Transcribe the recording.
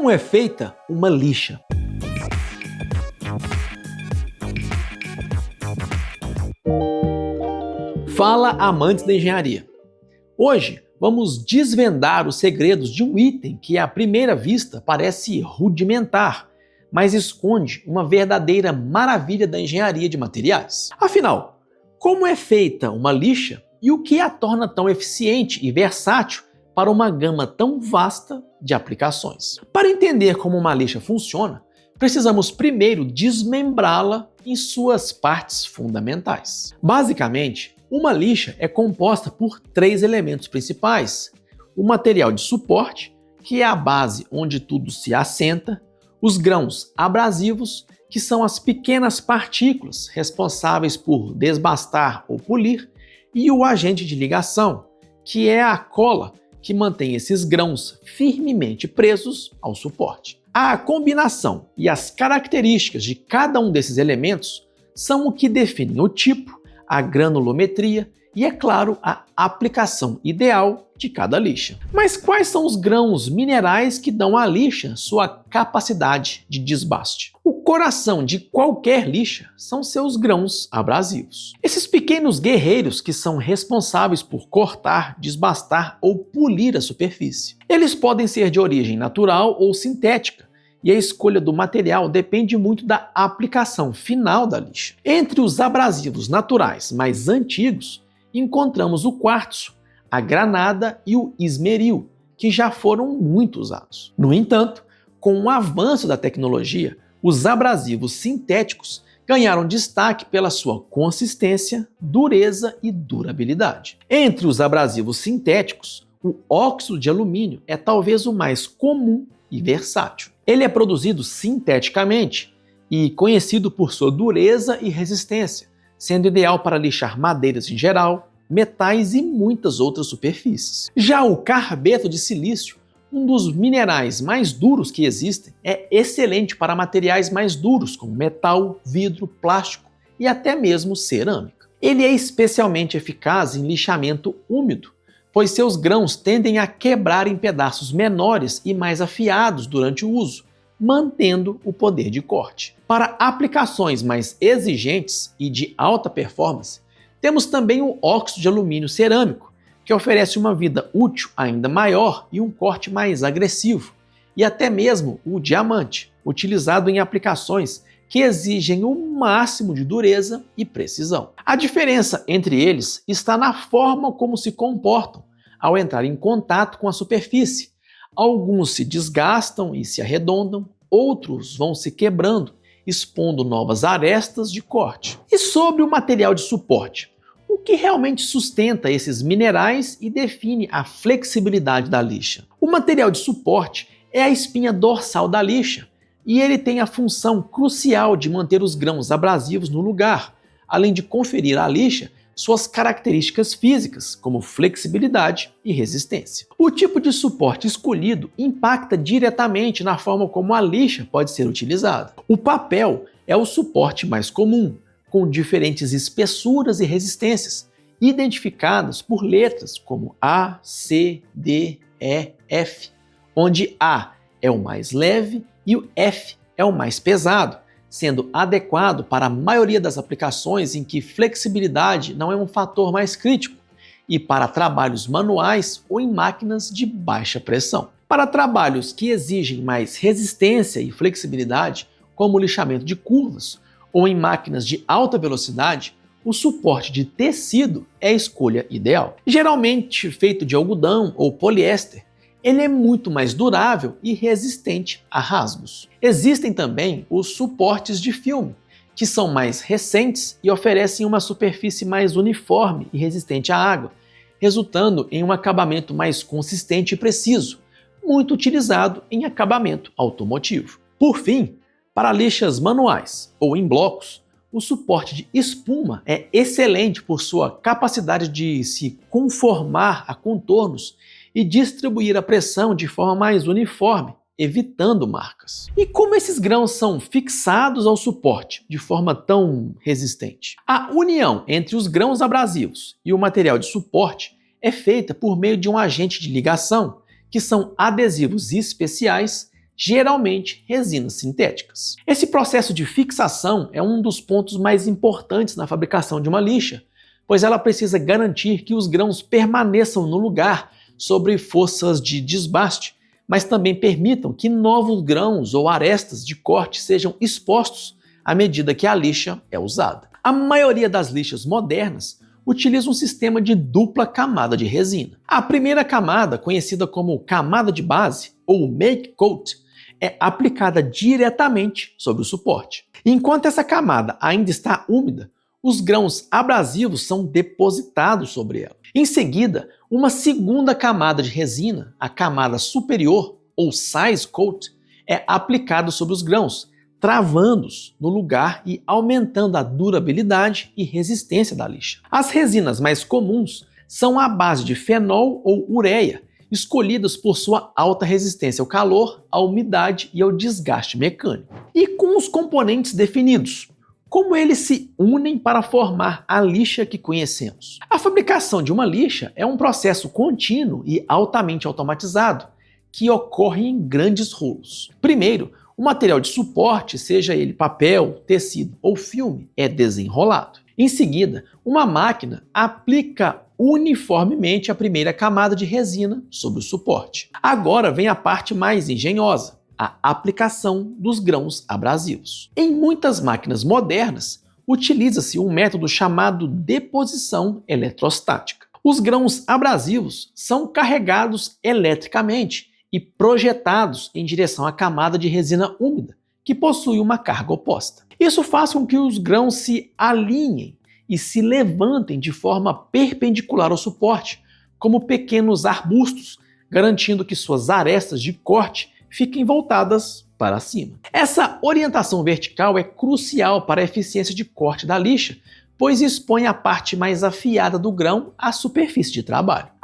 Como é feita uma lixa? Fala, amantes da engenharia! Hoje vamos desvendar os segredos de um item que à primeira vista parece rudimentar, mas esconde uma verdadeira maravilha da engenharia de materiais. Afinal, como é feita uma lixa e o que a torna tão eficiente e versátil para uma gama tão vasta de aplicações? Para entender como uma lixa funciona, precisamos primeiro desmembrá-la em suas partes fundamentais. Basicamente, uma lixa é composta por 3 elementos principais: o material de suporte, que é a base onde tudo se assenta, os grãos abrasivos, que são as pequenas partículas responsáveis por desbastar ou polir, e o agente de ligação, que é a cola que mantém esses grãos firmemente presos ao suporte. A combinação e as características de cada um desses elementos são o que definem o tipo, a granulometria e, é claro, a aplicação ideal de cada lixa. Mas quais são os grãos minerais que dão à lixa sua capacidade de desbaste? O coração de qualquer lixa são seus grãos abrasivos. Esses pequenos guerreiros que são responsáveis por cortar, desbastar ou polir a superfície. Eles podem ser de origem natural ou sintética, e a escolha do material depende muito da aplicação final da lixa. Entre os abrasivos naturais mais antigos, encontramos o quartzo, a granada e o esmeril, que já foram muito usados. No entanto, com o avanço da tecnologia, os abrasivos sintéticos ganharam destaque pela sua consistência, dureza e durabilidade. Entre os abrasivos sintéticos, o óxido de alumínio é talvez o mais comum e versátil. Ele é produzido sinteticamente e conhecido por sua dureza e resistência, sendo ideal para lixar madeiras em geral, metais e muitas outras superfícies. Já o carbeto de silício, um dos minerais mais duros que existem, é excelente para materiais mais duros como metal, vidro, plástico e até mesmo cerâmica. Ele é especialmente eficaz em lixamento úmido, pois seus grãos tendem a quebrar em pedaços menores e mais afiados durante o uso, mantendo o poder de corte. Para aplicações mais exigentes e de alta performance, temos também o óxido de alumínio cerâmico, que oferece uma vida útil ainda maior e um corte mais agressivo, e até mesmo o diamante, utilizado em aplicações que exigem o máximo de dureza e precisão. A diferença entre eles está na forma como se comportam ao entrar em contato com a superfície. Alguns se desgastam e se arredondam, outros vão se quebrando, expondo novas arestas de corte. E sobre o material de suporte? O que realmente sustenta esses minerais e define a flexibilidade da lixa? O material de suporte é a espinha dorsal da lixa, e ele tem a função crucial de manter os grãos abrasivos no lugar, além de conferir à lixa suas características físicas, como flexibilidade e resistência. O tipo de suporte escolhido impacta diretamente na forma como a lixa pode ser utilizada. O papel é o suporte mais comum, com diferentes espessuras e resistências, identificadas por letras como A, C, D, E, F, onde A é o mais leve e o F é o mais pesado, sendo adequado para a maioria das aplicações em que flexibilidade não é um fator mais crítico e para trabalhos manuais ou em máquinas de baixa pressão. Para trabalhos que exigem mais resistência e flexibilidade, como o lixamento de curvas ou em máquinas de alta velocidade, o suporte de tecido é a escolha ideal. Geralmente feito de algodão ou poliéster, ele é muito mais durável e resistente a rasgos. Existem também os suportes de filme, que são mais recentes e oferecem uma superfície mais uniforme e resistente à água, resultando em um acabamento mais consistente e preciso, muito utilizado em acabamento automotivo. Por fim, para lixas manuais ou em blocos, o suporte de espuma é excelente por sua capacidade de se conformar a contornos e distribuir a pressão de forma mais uniforme, evitando marcas. E como esses grãos são fixados ao suporte de forma tão resistente? A união entre os grãos abrasivos e o material de suporte é feita por meio de um agente de ligação, que são adesivos especiais geralmente resinas sintéticas. Esse processo de fixação é um dos pontos mais importantes na fabricação de uma lixa, pois ela precisa garantir que os grãos permaneçam no lugar sob forças de desbaste, mas também permitam que novos grãos ou arestas de corte sejam expostos à medida que a lixa é usada. A maioria das lixas modernas utiliza um sistema de dupla camada de resina. A primeira camada, conhecida como camada de base ou make coat, é aplicada diretamente sobre o suporte. Enquanto essa camada ainda está úmida, os grãos abrasivos são depositados sobre ela. Em seguida, uma segunda camada de resina, a camada superior ou size coat, é aplicada sobre os grãos, travando-os no lugar e aumentando a durabilidade e resistência da lixa. As resinas mais comuns são à base de fenol ou ureia, escolhidas por sua alta resistência ao calor, à umidade e ao desgaste mecânico. E com os componentes definidos, como eles se unem para formar a lixa que conhecemos? A fabricação de uma lixa é um processo contínuo e altamente automatizado, que ocorre em grandes rolos. Primeiro, o material de suporte, seja ele papel, tecido ou filme, é desenrolado. Em seguida, uma máquina aplica uniformemente a primeira camada de resina sobre o suporte. Agora vem a parte mais engenhosa, a aplicação dos grãos abrasivos. Em muitas máquinas modernas, utiliza-se um método chamado deposição eletrostática. Os grãos abrasivos são carregados eletricamente e projetados em direção à camada de resina úmida, que possui uma carga oposta. Isso faz com que os grãos se alinhem e se levantem de forma perpendicular ao suporte, como pequenos arbustos, garantindo que suas arestas de corte fiquem voltadas para cima. Essa orientação vertical é crucial para a eficiência de corte da lixa, pois expõe a parte mais afiada do grão à superfície de trabalho.